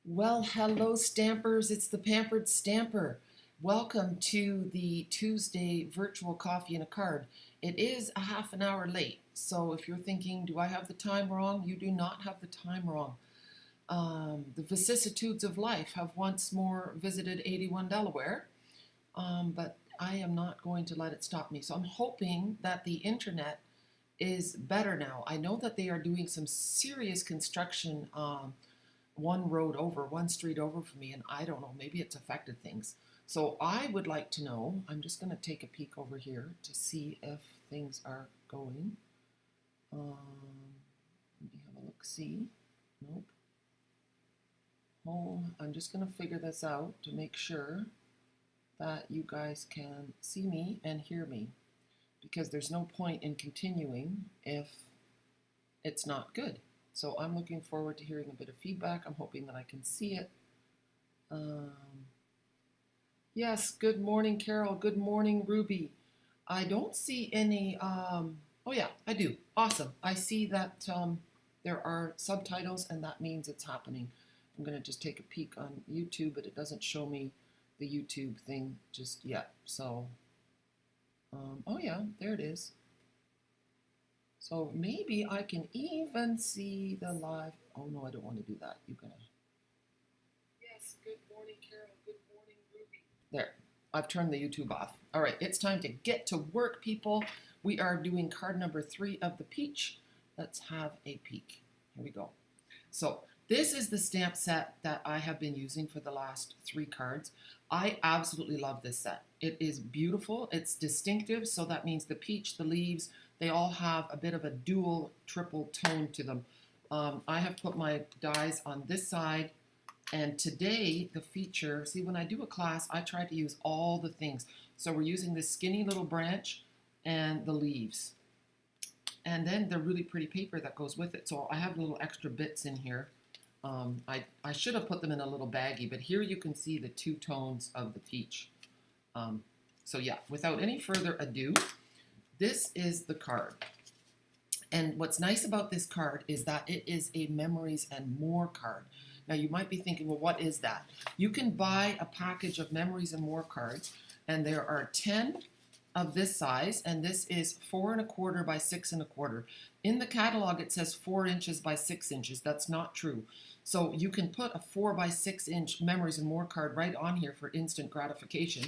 Well, hello, Stampers. It's the Pampered Stamper. Welcome to the Tuesday virtual coffee and a card. It is a half an hour late, so if you're thinking, do I have the time wrong? You do not have the time wrong. The vicissitudes of life have once more visited 81 Delaware, but I am not going to let it stop me. So I'm hoping that the internet is better now. I know that they are doing some serious construction one street over from me, and I don't know, maybe it's affected things. So I would like to know, I'm just going to take a peek over here to see if things are going. Let me have a look, see. Nope. Oh, I'm just going to figure this out to make sure that you guys can see me and hear me, because there's no point in continuing if it's not good. So I'm looking forward to hearing a bit of feedback. I'm hoping that I can see it. Yes, good morning, Carol. Good morning, Ruby. I don't see any, oh yeah, I do. Awesome. I see that there are subtitles, and that means it's happening. I'm going to just take a peek on YouTube, but it doesn't show me the YouTube thing just yet. So, oh yeah, there it is. So maybe I can even see the live. Oh no, I don't want to do that. You gotta. Yes, good morning, Carol. Good morning, Ruby. There, I've turned the YouTube off. All right, it's time to get to work, people. We are doing card number 3 of the peach. Let's have a peek. Here we go. So this is the stamp set that I have been using for the last 3 cards. I absolutely love this set. It is beautiful. It's distinctive, so that means the peach, the leaves, they all have a bit of a dual, triple tone to them. I have put my dies on this side, and today the feature, see, when I do a class, I try to use all the things. So we're using this skinny little branch and the leaves. And then the really pretty paper that goes with it. So I have little extra bits in here. I should have put them in a little baggie, but here you can see the 2 tones of the peach. So yeah, without any further ado, this is the card. And what's nice about this card is that it is a Memories and More card. Now you might be thinking, well, what is that? You can buy a package of Memories and More cards, and there are 10 of this size, and this is 4 1/4 by 6 1/4. In the catalog it says 4 inches by 6 inches. That's not true. So you can put a 4 by 6 inch Memories and More card right on here for instant gratification.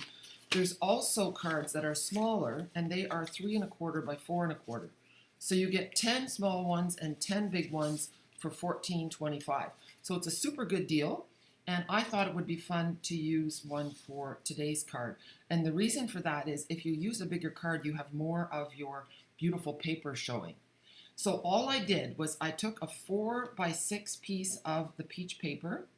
There's also cards that are smaller, and they are 3 1/4 by 4 1/4. So you get 10 small ones and 10 big ones for $14.25. So it's a super good deal, and I thought it would be fun to use one for today's card. And the reason for that is if you use a bigger card, you have more of your beautiful paper showing. So all I did was I took a 4 by 6 piece of the peach paper,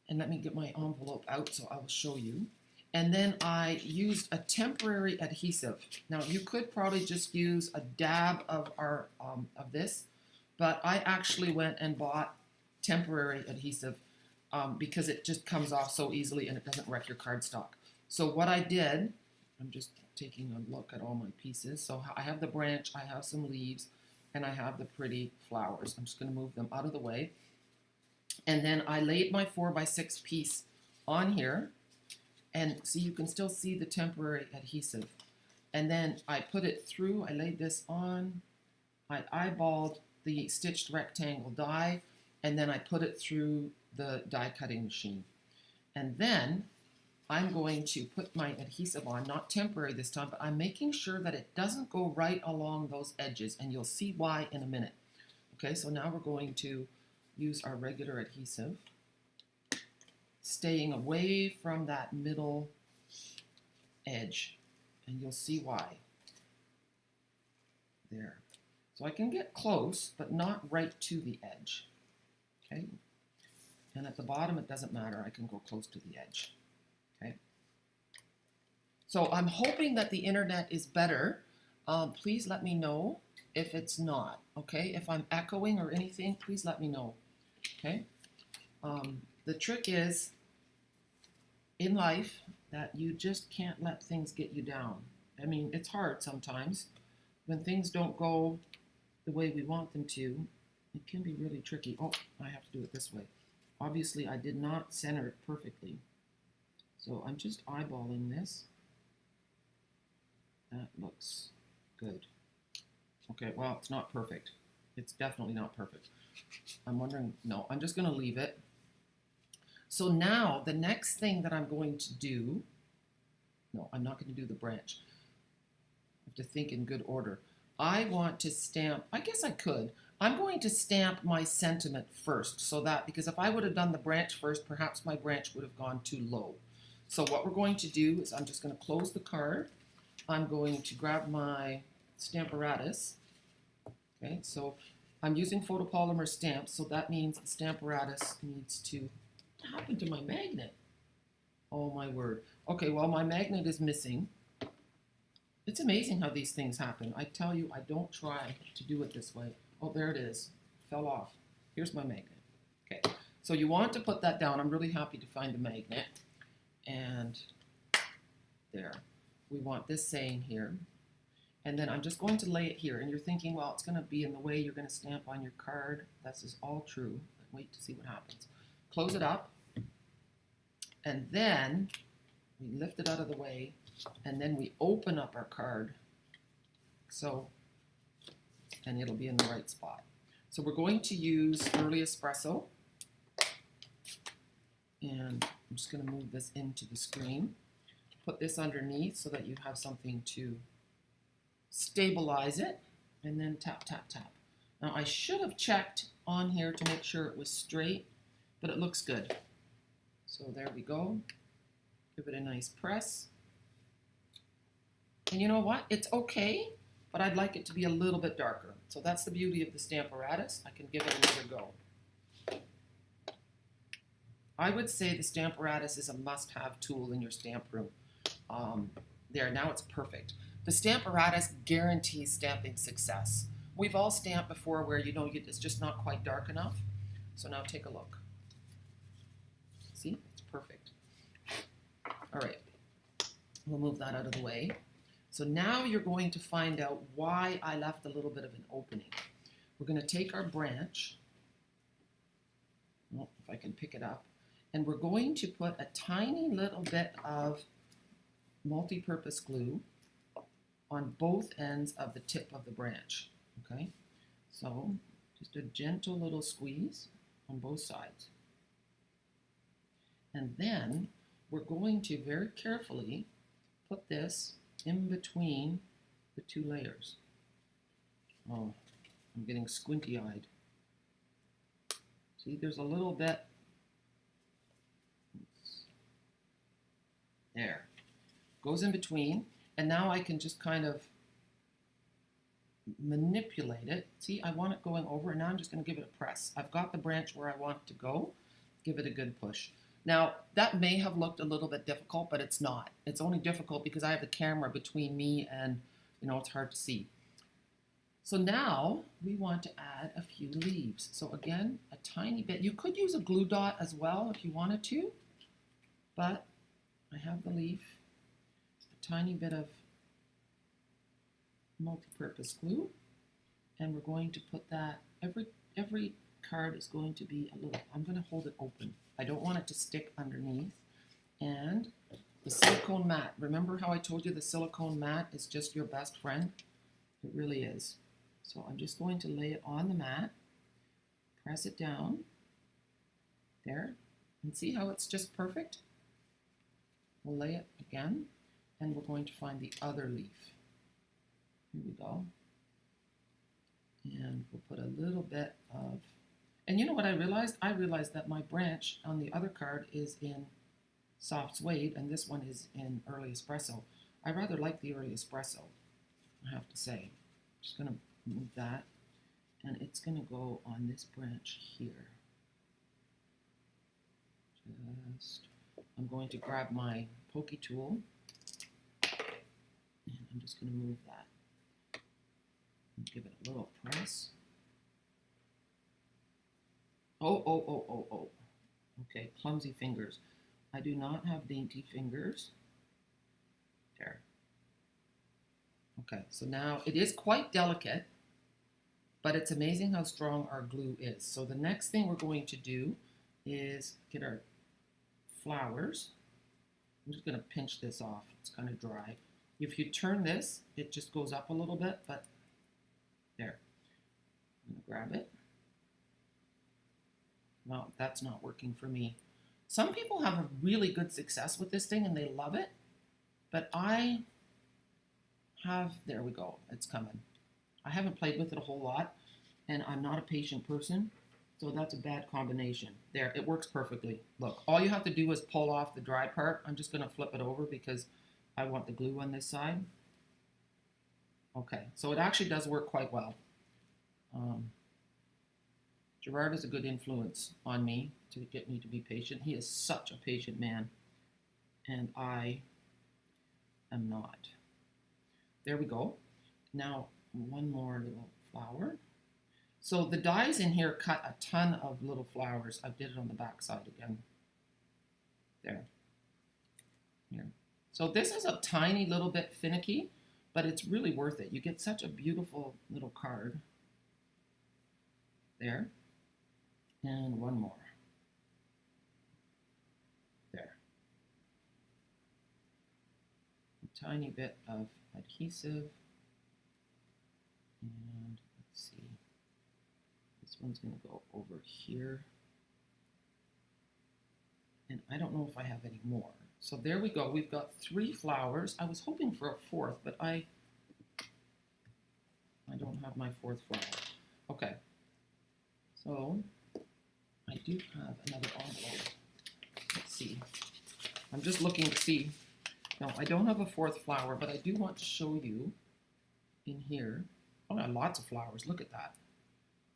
and let me get my envelope out so I will show you. And then I used a temporary adhesive. Now you could probably just use a dab of this, but I actually went and bought temporary adhesive because it just comes off so easily and it doesn't wreck your cardstock. So what I did, I'm just taking a look at all my pieces. So I have the branch, I have some leaves, and I have the pretty flowers. I'm just going to move them out of the way. And then I laid my 4 by 6 piece on here. And see, you can still see the temporary adhesive. And then I put it through, I laid this on, I eyeballed the stitched rectangle die, and then I put it through the die cutting machine. And then I'm going to put my adhesive on, not temporary this time, but I'm making sure that it doesn't go right along those edges, and you'll see why in a minute. Okay, so now we're going to use our regular adhesive, staying away from that middle edge, and you'll see why. There. So I can get close, but not right to the edge. Okay? And at the bottom, it doesn't matter. I can go close to the edge. Okay? So I'm hoping that the internet is better. Please let me know if it's not. Okay? If I'm echoing or anything, please let me know. Okay? The trick is, in life, that you just can't let things get you down. I mean, it's hard sometimes. When things don't go the way we want them to, it can be really tricky. Oh, I have to do it this way. Obviously, I did not center it perfectly. So I'm just eyeballing this. That looks good. Okay, well, it's not perfect. It's definitely not perfect. I'm wondering, no, I'm just going to leave it. So now the next thing that I'm going to do, no, I'm not going to do the branch. I have to think in good order. I want to stamp, I guess I could. I'm going to stamp my sentiment first, so that, because if I would have done the branch first, perhaps my branch would have gone too low. So what we're going to do is I'm just going to close the card. I'm going to grab my Stamparatus. Okay, so I'm using photopolymer stamps, so that means the Stamparatus needs to, what happened to my magnet? Oh my word. Okay, well, my magnet is missing. It's amazing how these things happen. I tell you, I don't try to do it this way. Oh, there it is. Fell off. Here's my magnet. Okay, so you want to put that down. I'm really happy to find the magnet. And there. We want this saying here. And then I'm just going to lay it here. And you're thinking, well, it's going to be in the way you're going to stamp on your card. This is all true. But wait to see what happens. Close it up. And then we lift it out of the way. And then we open up our card. So, and it'll be in the right spot. So we're going to use early espresso. And I'm just going to move this into the screen. Put this underneath so that you have something to stabilize it, and then tap, tap, tap. Now I should have checked on here to make sure it was straight, but it looks good. So there we go. Give it a nice press. And you know what? It's okay, but I'd like it to be a little bit darker. So that's the beauty of the Stamparatus. I can give it another go. I would say the Stamparatus is a must-have tool in your stamp room. There, now it's perfect. The Stamparatus guarantees stamping success. We've all stamped before where it's just not quite dark enough. So now take a look. See, it's perfect. All right, we'll move that out of the way. So now you're going to find out why I left a little bit of an opening. We're going to take our branch, well, if I can pick it up, and we're going to put a tiny little bit of multi-purpose glue on both ends of the tip of the branch, okay? So just a gentle little squeeze on both sides. And then we're going to very carefully put this in between the two layers. Oh, I'm getting squinty-eyed. See, there's a little bit. There. Goes in between, and now I can just kind of manipulate it. See, I want it going over, and now I'm just going to give it a press. I've got the branch where I want it to go. Give it a good push. Now, that may have looked a little bit difficult, but it's not. It's only difficult because I have the camera between me and, it's hard to see. So now we want to add a few leaves. So again, a tiny bit. You could use a glue dot as well if you wanted to, but I have the leaf. Tiny bit of multi-purpose glue, and we're going to put that, every card is going to be a little, I'm going to hold it open. I don't want it to stick underneath. And the silicone mat, remember how I told you the silicone mat is just your best friend? It really is. So I'm just going to lay it on the mat, press it down, there, and see how it's just perfect? We'll lay it again. And we're going to find the other leaf. Here we go. And we'll put a little bit of, and you know what I realized? I realized that my branch on the other card is in soft suede, and this one is in early espresso. I rather like the early espresso, I have to say. I'm just gonna move that, and it's gonna go on this branch here. I'm going to grab my pokey tool, and I'm just going to move that and give it a little press. Oh. Okay, clumsy fingers. I do not have dainty fingers. There. Okay, so now it is quite delicate, but it's amazing how strong our glue is. So the next thing we're going to do is get our flowers. I'm just going to pinch this off. It's kind of dry. If you turn this, it just goes up a little bit, but there. I'm going to grab it. No, that's not working for me. Some people have a really good success with this thing and they love it, but I have, there we go, it's coming. I haven't played with it a whole lot, and I'm not a patient person, so that's a bad combination. There, it works perfectly. Look, all you have to do is pull off the dry part. I'm just going to flip it over because I want the glue on this side. Okay, so it actually does work quite well. Gerard is a good influence on me to get me to be patient. He is such a patient man, and I am not. There we go. Now, one more little flower. So the dies in here cut a ton of little flowers. I did it on the back side again. There. Here. So this is a tiny little bit finicky, but it's really worth it. You get such a beautiful little card. There. And one more. There. A tiny bit of adhesive. And let's see. This one's going to go over here. And I don't know if I have any more. So there we go. We've got 3 flowers. I was hoping for a 4th, but I don't have my 4th flower. Okay. So I do have another envelope. Let's see. I'm just looking to see. No, I don't have a 4th flower, but I do want to show you in here. Oh, I have lots of flowers. Look at that.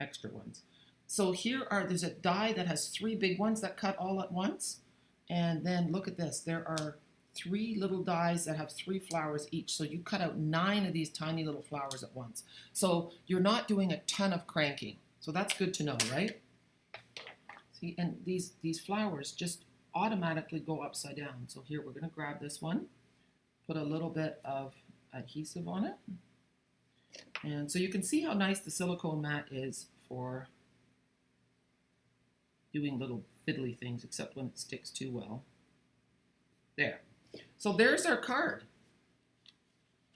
Extra ones. So there's a die that has 3 big ones that cut all at once. And then look at this. There are 3 little dies that have 3 flowers each. So you cut out 9 of these tiny little flowers at once. So you're not doing a ton of cranking. So that's good to know, right? See, and these flowers just automatically go upside down. So here, we're going to grab this one, put a little bit of adhesive on it. And so you can see how nice the silicone mat is for doing little fiddly things, except when it sticks too well. There. So there's our card.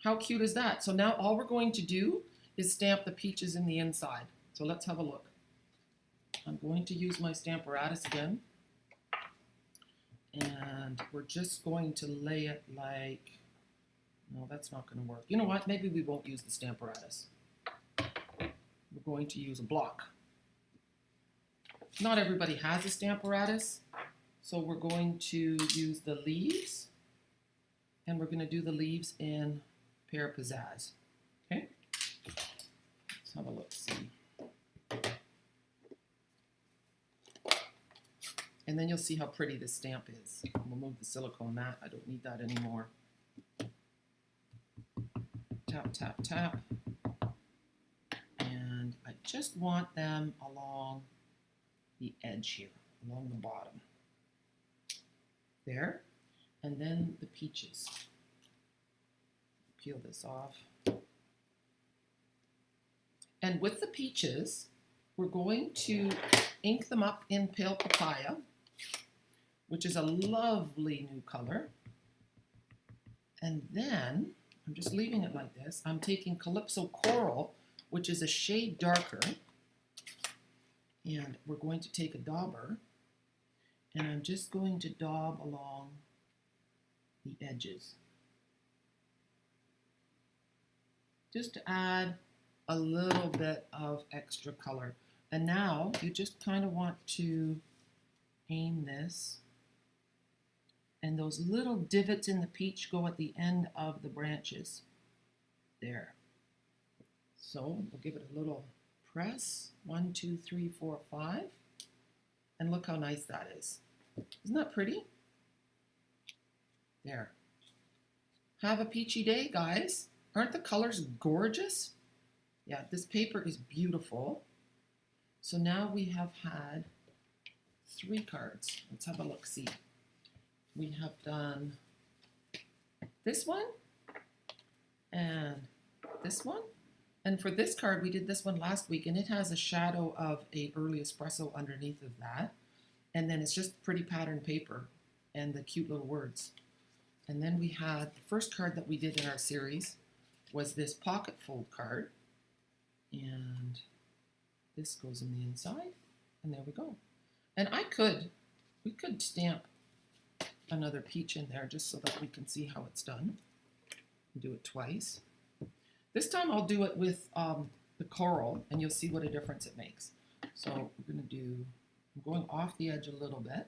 How cute is that? So now all we're going to do is stamp the peaches in the inside. So let's have a look. I'm going to use my Stamparatus again. And we're just going to lay it like, no, that's not going to work. You know what? Maybe we won't use the Stamparatus. We're going to use a block. Not everybody has a Stamparatus, so we're going to use the leaves, and we're going to do the leaves in Pear Pizzazz. Okay? Let's have a look, see. And then you'll see how pretty this stamp is. We'll move the silicone mat. I don't need that anymore. Tap, tap, tap. And I just want them along the edge here, along the bottom. There. And then the peaches. Peel this off. And with the peaches, we're going to ink them up in Pale Papaya, which is a lovely new color. And then, I'm just leaving it like this. I'm taking Calypso Coral, which is a shade darker, and we're going to take a dauber, and I'm just going to daub along the edges, just to add a little bit of extra color. And now you just kind of want to aim this, and those little divots in the peach go at the end of the branches. There. So we'll give it a little press. 1, 2, 3, 4, 5. And look how nice that is. Isn't that pretty? There. Have a peachy day, guys. Aren't the colors gorgeous? Yeah, this paper is beautiful. So now we have had 3 cards. Let's have a look-see. We have done this one and this one. And for this card, we did this one last week, and it has a shadow of a early espresso underneath of that. And then it's just pretty pattern paper and the cute little words. And then we had the first card that we did in our series was this pocket fold card. And this goes in the inside. And there we go. And we could stamp another peach in there just so that we can see how it's done. Do it twice. This time I'll do it with the coral, and you'll see what a difference it makes. So we're going to do, I'm going off the edge a little bit.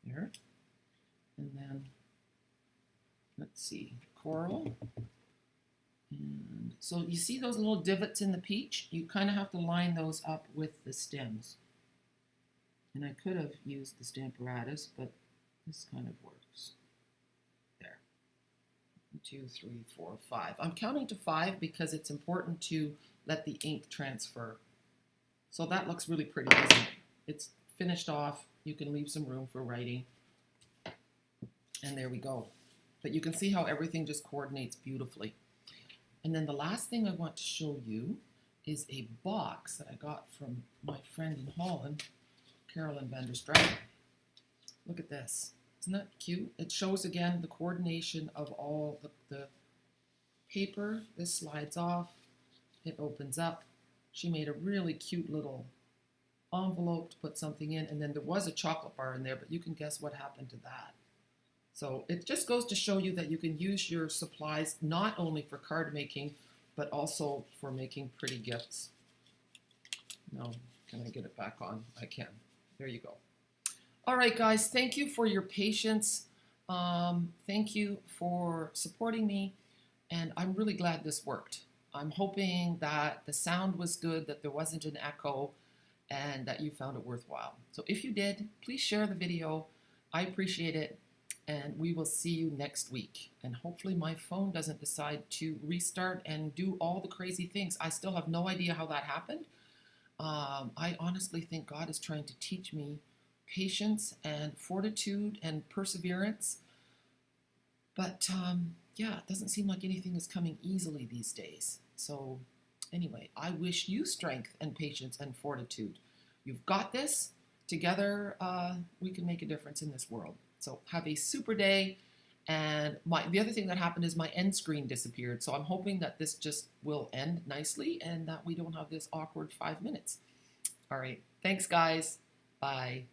There. And then, let's see, coral. And so you see those little divots in the peach? You kind of have to line those up with the stems. And I could have used the Stamparatus, but this kind of works. There. 1, 2, 3, 4, 5. I'm counting to 5 because it's important to let the ink transfer. So that looks really pretty, doesn't it? It's finished off. You can leave some room for writing. And there we go. But you can see how everything just coordinates beautifully. And then the last thing I want to show you is a box that I got from my friend in Holland, Carolyn van der Straat. Look at this. Isn't that cute? It shows again the coordination of all the paper. This slides off. It opens up. She made a really cute little envelope to put something in, and then there was a chocolate bar in there, but you can guess what happened to that. So it just goes to show you that you can use your supplies not only for card making, but also for making pretty gifts. Now, can I get it back on? I can. There you go. All right, guys, thank you for your patience. Thank you for supporting me, and I'm really glad this worked. I'm hoping that the sound was good, that there wasn't an echo, and that you found it worthwhile. So if you did, please share the video. I appreciate it, and we will see you next week. And hopefully my phone doesn't decide to restart and do all the crazy things. I still have no idea how that happened. I honestly think God is trying to teach me patience and fortitude and perseverance. But yeah, it doesn't seem like anything is coming easily these days. So anyway, I wish you strength and patience and fortitude. You've got this. Together, we can make a difference in this world. So have a super day. And the other thing that happened is my end screen disappeared. So I'm hoping that this just will end nicely and that we don't have this awkward 5 minutes. All right. Thanks, guys. Bye.